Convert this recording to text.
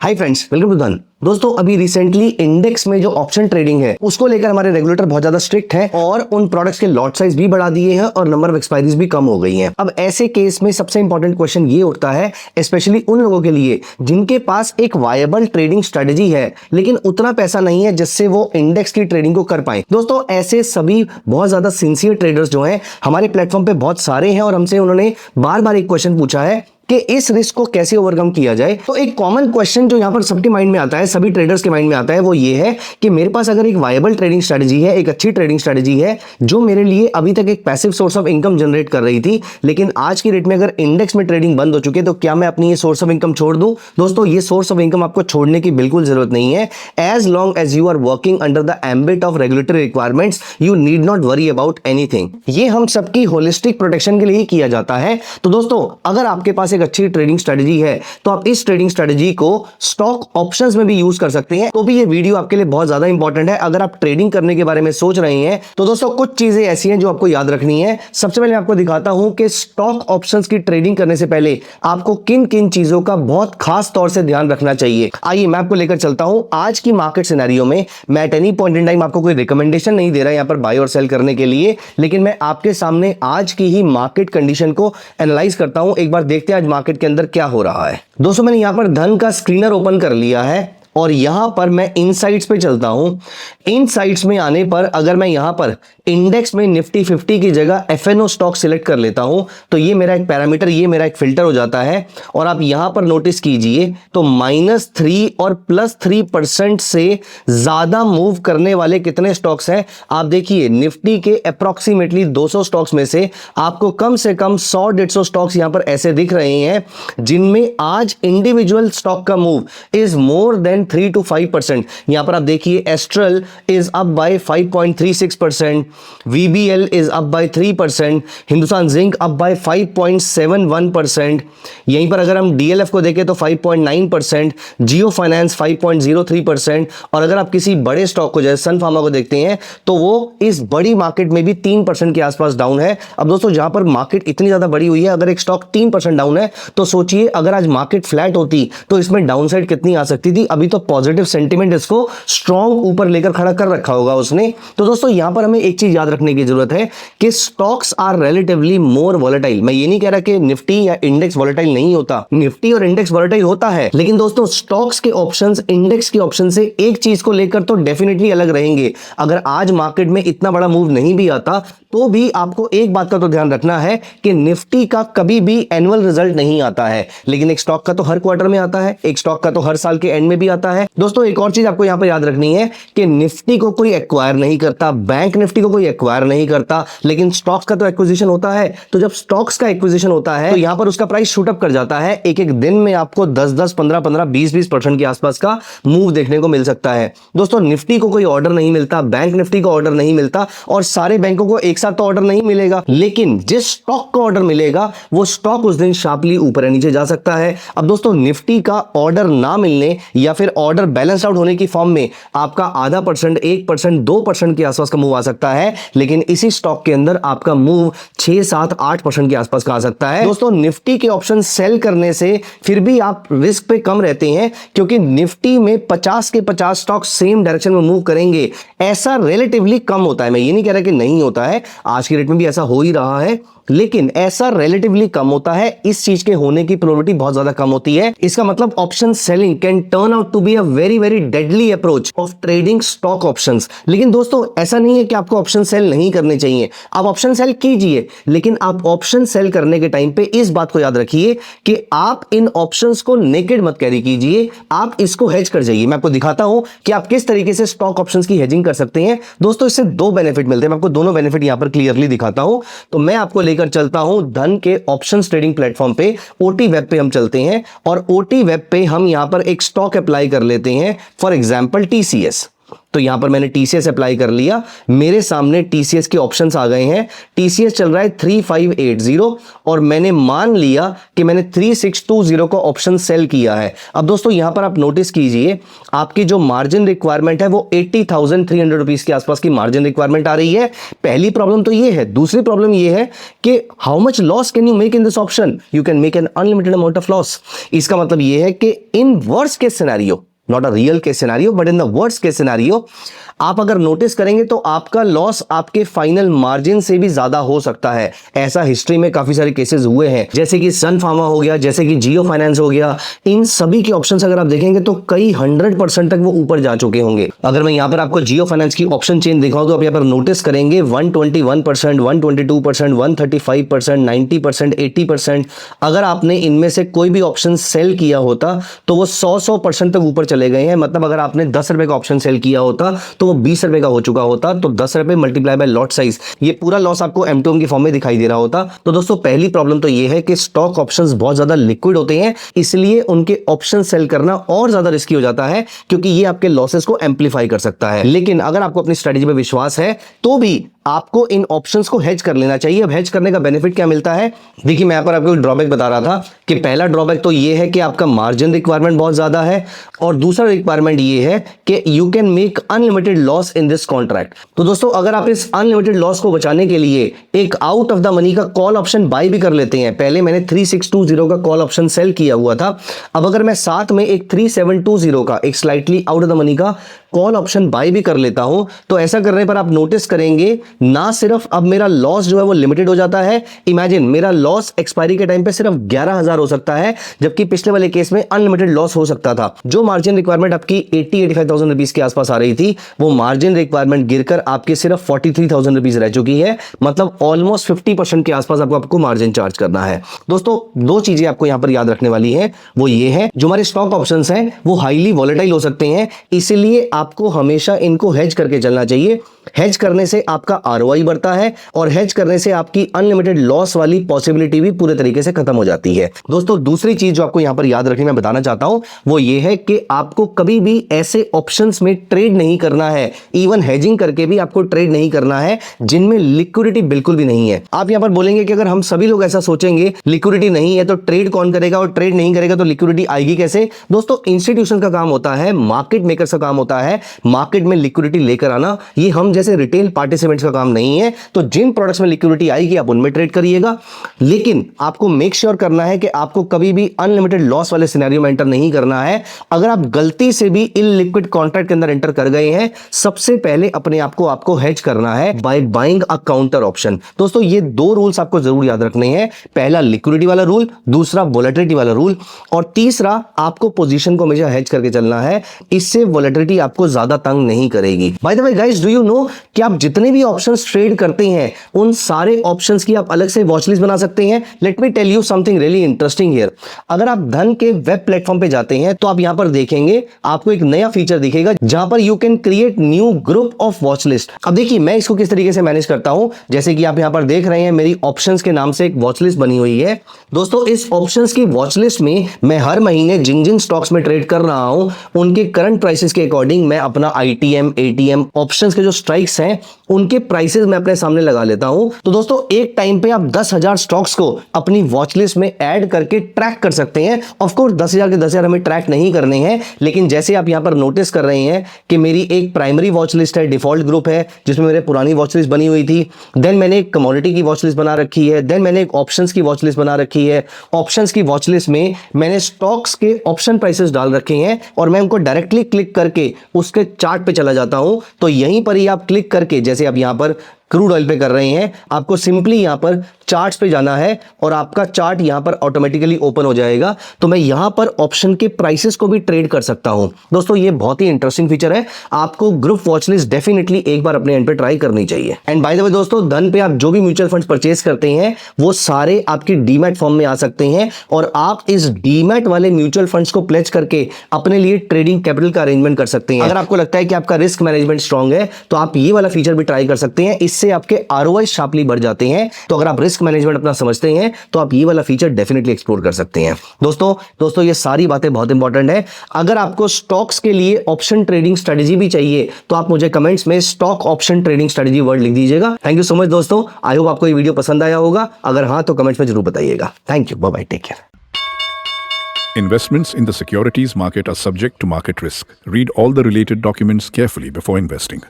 Hi friends, welcome to धन। दोस्तों, अभी रिसेंटली इंडेक्स में जो ऑप्शन ट्रेडिंग है उसको लेकर हमारे रेगुलेटर बहुत ज्यादा स्ट्रिक्ट है और उन प्रोडक्ट्स के लॉट साइज भी बढ़ा दिए हैं और नंबर ऑफ एक्सपायरीज भी कम हो गई हैं। अब ऐसे केस में सबसे इंपॉर्टेंट क्वेश्चन ये उठता है, स्पेशली उन लोगों के लिए जिनके पास एक वायबल ट्रेडिंग स्ट्रेटजी है लेकिन उतना पैसा नहीं है जिससे वो इंडेक्स की ट्रेडिंग को कर पाए। दोस्तों, ऐसे सभी बहुत ज्यादा सिंसियर ट्रेडर्स जो हैं हमारे प्लेटफॉर्म पे बहुत सारे हैं और हमसे उन्होंने बार बार एक क्वेश्चन पूछा है कि इस रिस्क को कैसे ओवरकम किया जाए। तो एक कॉमन क्वेश्चन जो यहां पर सबके माइंड में आता है, सभी ट्रेडर्स के माइंड में आता है, वो ये है कि मेरे पास अगर एक वायबल ट्रेडिंग स्ट्रेटजी है, एक अच्छी ट्रेडिंग स्ट्रेटजी है जो मेरे लिए अभी तक एक passive source of income generate कर रही थी, लेकिन आज की डेट में अगर इंडेक्स में ट्रेडिंग बंद हो चुकी है तो क्या मैं अपनी ये सोर्स ऑफ इनकम छोड़ दूं? दोस्तों, ये सोर्स ऑफ इनकम आपको छोड़ने की बिल्कुल जरूरत नहीं है। As long as you are working under the ambit of regulatory requirements, you need not worry about anything. ये हम सबकी होलिस्टिक प्रोटेक्शन के लिए किया जाता है। तो दोस्तों, अगर आपके पास एक अच्छी ट्रेडिंग स्ट्रेटजी है तो आप इस ट्रेडिंग स्ट्रेटजी को स्टॉक ऑप्शंस में भी यूज कर सकते हैं। तो भी ये वीडियो आपके लिए बहुत ज्यादा इंपॉर्टेंट है अगर आप ट्रेडिंग करने के बारे में सोच रहे हैं। तो दोस्तों, कुछ चीजें ऐसी हैं जो आपको याद रखनी है। सबसे पहले मैं आपको दिखाता हूं कि स्टॉक ऑप्शंस की ट्रेडिंग करने से पहले आपको किन किन चीजों का बहुत खास तौर से ध्यान रखना चाहिए। आइए मैं आपको लेकर चलता हूं आज की मार्केट सिनेरियो में। मैं at any point in time आपको कोई रिकमेंडेशन नहीं दे रहा यहां पर बाय और सेल करने के लिए, लेकिन मैं आपके सामने आज की ही मार्केट कंडीशन को एनालाइज करता हूं। एक बार देखते हैं आज मार्केट के अंदर क्या हो रहा है। दोस्तों, मैंने यहां पर धन का स्क्रीनर ओपन कर लिया है और यहां पर मैं इनसाइट्स पे चलता हूं। इनसाइट्स में आने पर अगर मैं यहां पर इंडेक्स में निफ्टी 50 की जगह एफएनओ स्टॉक सिलेक्ट कर लेता हूं तो ये मेरा एक पैरामीटर, ये मेरा एक फिल्टर हो जाता है। और आप यहां पर नोटिस कीजिए तो -3 और +3% से ज्यादा मूव करने वाले कितने स्टॉक्स हैं आप देखिए। निफ्टी के अप्रोक्सीमेटली 200 स्टॉक्स में से आपको कम से कम 100-150 स्टॉक्स यहां पर ऐसे दिख रहे हैं जिनमें आज इंडिविजुअल स्टॉक का move is more than 3 to 5%। यहां पर आप देखिए astral is up by 5.36%, VBL is up by 3%, Hindustan zinc up by 5.71%। यहीं पर अगर हम DLF को देखें तो 5.9%, जियो फाइनेंस 5.03%। और अगर आप किसी बड़े स्टॉक को जैसे सन फार्मा को देखते हैं तो वो इस बड़ी मार्केट में भी 3% के आसपास डाउन है। अब दोस्तों, जहां पर मार्केट इतनी ज्यादा बड़ी हुई है, अगर एक स्टॉक 3% डाउन है तो सोचिए अगर आज मार्केट फ्लैट होती तो इसमें डाउनसाइड कितनी आ सकती थी। अभी तो पॉजिटिव सेंटीमेंट इसको स्ट्रॉन्ग ऊपर लेकर खड़ा कर रखा होगा उसने। तो दोस्तों, यहां पर हमें एक चीज याद रखने की जरूरत है कि stocks are relatively more volatile. मैं ये नहीं कह रहा कि निफ्टी या इंडेक्स वोलेटाइल नहीं होता, निफ्टी और इंडेक्स वोलेटाइल होता है, लेकिन दोस्तों स्टॉक्स के ऑप्शंस इंडेक्स के ऑप्शन से एक चीज को लेकर तो डेफिनेटली अलग रहेंगे। अगर आज मार्केट में इतना बड़ा मूव नहीं भी आता तो भी आपको एक बात का तो ध्यान रखना है कि निफ्टी का कभी भी एनुअल रिजल्ट नहीं आता है, लेकिन एक स्टॉक का तो हर क्वार्टर में आता है, एक स्टॉक का तो हर साल के एंड में भी आता है। दोस्तों, एक और चीज आपको यहां पर याद रखनी है कि निफ्टी को कोई एक्वायर नहीं करता, बैंक निफ्टी को कोई एक्वायर नहीं करता, लेकिन स्टॉक्स का तो एक्विजिशन होता है। तो जब स्टॉक्स का एक्विजिशन होता है तो यहां पर उसका प्राइस शूट अप कर जाता है। एक एक दिन में आपको 10-10, 15-15, 20-20% के आसपास का मूव देखने को मिल सकता है। दोस्तों, निफ्टी को कोई ऑर्डर नहीं मिलता, बैंक निफ्टी को ऑर्डर नहीं मिलता और सारे बैंकों को एक साथ तो ऑर्डर नहीं मिलेगा, लेकिन जिस स्टॉक को ऑर्डर मिलेगा वो स्टॉक उस दिन शार्पली ऊपर या नीचे जा सकता है। अब दोस्तों, निफ्टी का ऑर्डर ना मिलने या फिर ऑर्डर बैलेंस आउट होने की फॉर्म में आपका 0.5%, 1%, 2% के आसपास का मूव आ सकता है, लेकिन इसी स्टॉक के अंदर आपका मूव 6, 7, 8% के आसपास का आ सकता है। दोस्तों, निफ्टी के ऑप्शन सेल करने से फिर भी आप रिस्क पे कम रहते हैं क्योंकि निफ्टी में 50 के 50 स्टॉक सेम डायरेक्शन में मूव करेंगे, ऐसा रिलेटिवली कम होता है। मैं ये नहीं कह रहा कि नहीं होता है, आज की डेट में भी ऐसा हो ही रहा है, लेकिन ऐसा रिलेटिवली कम होता है। इस चीज के होने की प्रोबेबिलिटी बहुत ज्यादा कम होती है। इसका मतलब option selling can turn out to be a very very deadly approach of trading stock options. लेकिन दोस्तों, ऐसा नहीं है कि आपको ऑप्शन सेल नहीं करने चाहिए, आप ऑप्शन सेल कीजिए, लेकिन आप ऑप्शन सेल करने के टाइम पे इस बात को याद रखिए कि आप इन ऑप्शंस को नेकेड मत कैरी कीजिए, आप इसको हेज कर जाइए। मैं आपको दिखाता हूं कि आप किस तरीके से स्टॉक ऑप्शंस की हेजिंग कर सकते हैं। दोस्तों, इससे दो बेनिफिट मिलते हैं, मैं आपको दोनों बेनिफिट यहां पर क्लियरली दिखाता हूं। तो मैं आपको लेकर चलता हूं धन के ऑप्शंस ट्रेडिंग प्लेटफॉर्म पे, ओटी वेब पे हम चलते हैं और ओटी वेब पे हम यहां पर एक स्टॉक अप्लाई कर लेते हैं, फॉर एग्जांपल TCS। तो यहां पर मैंने TCS अप्लाई कर लिया, मेरे सामने TCS के ऑप्शंस आ गए हैं। TCS चल रहा है 3580 और मैंने मान लिया कि मैंने 3620 का ऑप्शन सेल किया है। अब दोस्तों यहां पर आप नोटिस कीजिए, आपकी जो मार्जिन रिक्वायरमेंट है वो 80,300 रुपीस के आसपास की मार्जिन रिक्वायरमेंट आ रही है। पहली प्रॉब्लम तो ये है। दूसरी प्रॉब्लम ये है कि how much loss can you make in this option? You can make an unlimited amount of loss. इसका मतलब ये है कि in worst case scenario, not a real case scenario but in the worst case scenario, आप अगर notice करेंगे तो आपका लॉस आपके फाइनल मार्जिन से भी ज्यादा हो सकता है। ऐसा हिस्ट्री में काफी सारे केसेस हुए हैं, जैसे कि सन फार्मा हो गया, जैसे कि जियो फाइनेंस हो गया। इन सभी के ऑप्शंस अगर आप देखेंगे तो कई 100% तक वो ऊपर जा चुके होंगे। अगर मैं यहां पर आपको जियो फाइनेंस की ऑप्शन चेन दिखाऊं तो आप यहां पर नोटिस करेंगे 121%, 122%, 135%, 90%, 80%। अगर आपने इनमें से कोई भी ऑप्शन सेल किया होता तो वो 100% तक ऊपर चले गए हैं। मतलब अगर आपने 10 रुपए का ऑप्शन सेल किया होता तो वो 20 रुपए का हो चुका होता, तो 10 रुपए मल्टीप्लाई बाय लॉट साइज, ये पूरा लॉस आपको M2M की फॉर्म में दिखाई दे रहा होता। तो दोस्तों पहली प्रॉब्लम तो ये है कि स्टॉक ऑप्शंस बहुत ज्यादा लिक्विड होते हैं, इसलिए उनके ऑप्शन सेल करना और ज्यादा रिस्की हो जाता है, क्योंकि ये आपके लॉसेस को एम्पलीफाई कर सकता है। लेकिन अगर आपको अपनी स्ट्रेटेजी पे विश्वास है तो भी आपको इन ऑप्शंस को हेज कर लेना चाहिए। अब हेज करने का बेनिफिट क्या मिलता है? देखिए मैं यहां पर आपको ड्रॉबैक बता रहा था कि पहला ड्रॉबैक तो ये है कि आपका मार्जिन रिक्वायरमेंट बहुत ज्यादा है, और दूसरा रिक्वायरमेंट ये है कि you can make unlimited loss in this contract. तो दोस्तों अगर आप इस अनलिमिटेड लॉस को बचाने के लिए एक आउट ऑफ द मनी का कॉल ऑप्शन बाय भी कर लेते हैं, पहले मैंने 3620 का कॉल ऑप्शन सेल किया हुआ था, अब अगर मैं साथ में एक 3720 का एक slightly out of the money का कॉल ऑप्शन बाय भी कर लेता हूं, तो ऐसा करने पर आप नोटिस करेंगे ना सिर्फ अब मेरा लॉस जो है वो लिमिटेड हो जाता है। इमेजिन मेरा लॉस एक्सपायरी के टाइम पे सिर्फ 11,000 हो सकता है, जबकि पिछले वाले केस में अनलिमिटेड लॉस हो सकता था। जो मार्जिन रिक्वायरमेंट आपकी 85,000 रुपीज के आसपास आ रही थी, वो मार्जिन रिक्वायरमेंट गिरकर आपके सिर्फ 43,000 रुपीज रह चुकी है। मतलब ऑलमोस्ट 50% के आसपास आपको मार्जिन चार्ज करना है। दोस्तों दो चीजें आपको यहां पर याद रखने वाली है, वो ये है जो हमारे स्टॉक ऑप्शंस हैं वो हाईली वॉलेटाइल हो सकते हैं, इसलिए आपको हमेशा इनको हेज करके चलना चाहिए। हेज करने से आपका ROI बढ़ता है और हेज करने से आपकी अनलिमिटेड लॉस वाली पॉसिबिलिटी भी पूरे तरीके से खत्म हो जाती है। दोस्तों दूसरी चीज जो आपको यहां पर याद रखनी मैं बताना चाहता हूं वो ये है कि आपको कभी भी ऐसे ऑप्शंस में ट्रेड नहीं करना है, इवन हेजिंग करके भी आपको ट्रेड नहीं करना है जिनमें लिक्विडिटी बिल्कुल भी नहीं है। आप यहां पर बोलेंगे कि अगर हम सभी लोग ऐसा सोचेंगे लिक्विडिटी नहीं है तो ट्रेड कौन करेगा, और ट्रेड नहीं करेगा तो लिक्विडिटी आएगी कैसे? दोस्तों इंस्टीट्यूशन का काम होता है, मार्केट मेकर्स का काम होता है मार्केट में लिक्विडिटी लेकर आना। ये हम जैसे रिटेल पार्टिसिपेंट्स का काम नहीं है। तो जिन प्रोडक्ट्स में लिक्विडिटी आएगी आप उनमें ट्रेड करिएगा, लेकिन आपको मेक श्योर करना है कि आपको कभी भी अनलिमिटेड लॉस वाले सिनेरियो में एंटर नहीं करना है। अगर आप गलती से भी इललिक्विड कॉन्ट्रैक्ट के अंदर एंटर कर गए हैं, सबसे पहले अपने आप को आपको हेज करना है by buying a counter option. दोस्तों ये दो रूल्स आपको जरूर याद रखने हैं, पहला लिक्विडिटी वाला रूल, दूसरा वोलेटिलिटी वाला रूल, और तीसरा आपको पोजीशन को हमेशा हेज करके चलना है। इससे वोलेटिलिटी आपको ज्यादा तंग नहीं करेगी। By the way guys, do you know कि आप जितने भी ऑप्शंस ट्रेड करते हैं उन सारे ऑप्शंस की आप अलग से वॉच लिस्ट बना सकते हैं। Let me tell you something really interesting here. अगर आप धन के वेब प्लेटफॉर्म पे जाते हैं तो आप यहां पर देखेंगे आपको एक नया फीचर दिखेगा जहां पर you can create new group of watch list. अब देखिए मैं इसको किस तरीके से मैनेज करता हूं। जैसे कि आप यहां पर देख रहे हैं मेरी ऑप्शंस के नाम से एक वॉच लिस्ट बनी हुई है। दोस्तों इस ऑप्शंस की वॉच लिस्ट में मैं हर महीने जिन जिन स्टॉक्स में ट्रेड कर रहा हूं उनके करंट प्राइसेस के अकॉर्डिंग मैं अपना ITM, ATM ऑप्शंस के जो स्ट्राइक्स हैं उनके प्राइसेस मैं अपने सामने लगा लेता हूं। तो दोस्तों एक टाइम पे आप 10,000 स्टॉक्स को अपनी वॉच लिस्ट में ऐड करके ट्रैक कर सकते हैं। ऑफ कोर्स 10,000 के 10,000 हमें ट्रैक नहीं करने हैं, लेकिन जैसे आप यहां पर नोटिस कर रहे हैं कि मेरी एक प्राइमरी वॉच लिस्ट है, डिफॉल्ट ग्रुप है जिसमें मेरे पुरानी वॉच लिस्ट बनी हुई थी, देन मैंने एक कमोडिटी की वॉच लिस्ट बना रखी है, देन मैंने एक ऑप्शंस की वॉच लिस्ट बना रखी है। ऑप्शंस की वॉच लिस्ट में मैंने स्टॉक्स के ऑप्शन प्राइसेस डाल रखे हैं और मैं उनको डायरेक्टली क्लिक करके उसके चार्ट पे चला जाता हूं। तो यहीं पर ही आप क्लिक करके, जैसे आप यहां पर क्रूड ऑयल पे कर रहे हैं, आपको सिंपली यहां पर चार्ट्स पे जाना है और आपका चार्ट यहां पर ऑटोमेटिकली ओपन हो जाएगा। तो मैं यहां पर ऑप्शन के प्राइसेस को भी ट्रेड कर सकता हूं। दोस्तों ये बहुत ही इंटरेस्टिंग फीचर है, आपको ग्रुप वॉच लिस्ट डेफिनेटली एक बार अपने एंड पे ट्राई करनी चाहिए। एंड बाय द वे दोस्तों, धन पे आप जो भी म्यूचुअल फंड्स परचेस करते हैं वो सारे आपकी डीमैट फॉर्म में आ सकते हैं और आप इस डीमैट वाले म्यूचुअल फंड्स को प्लेज करके अपने लिए ट्रेडिंग कैपिटल का अरेंजमेंट कर सकते हैं। अगर आपको लगता है कि आपका रिस्क मैनेजमेंट स्ट्रांग है तो आप ये वाला फीचर भी ट्राई कर सकते हैं। इससे आपके ROI शार्पली बढ़ जाते हैं। तो अगर आप रिस्क मैनेजमेंट अपना समझते हैं तो आप ये वाला फीचर डेफिनेटली एक्सप्लोर कर सकते हैं। दोस्तों ये सारी बातें बहुत इंपॉर्टेंट है। अगर आपको स्टॉक्स के लिए ऑप्शन ट्रेडिंग स्ट्रेटेजी भी चाहिए तो आप मुझे कमेंट्स में stock option trading strategy word लिख दीजिएगा। थैंक यू सो मच दोस्तों, आई होप आपको ये वीडियो पसंद आया होगा। अगर हाँ तो कमेंट्स में जरूर बताइएगा। Thank you, bye bye, take care. Investments in the securities market are subject to market risk. Read all the related documents carefully before investing.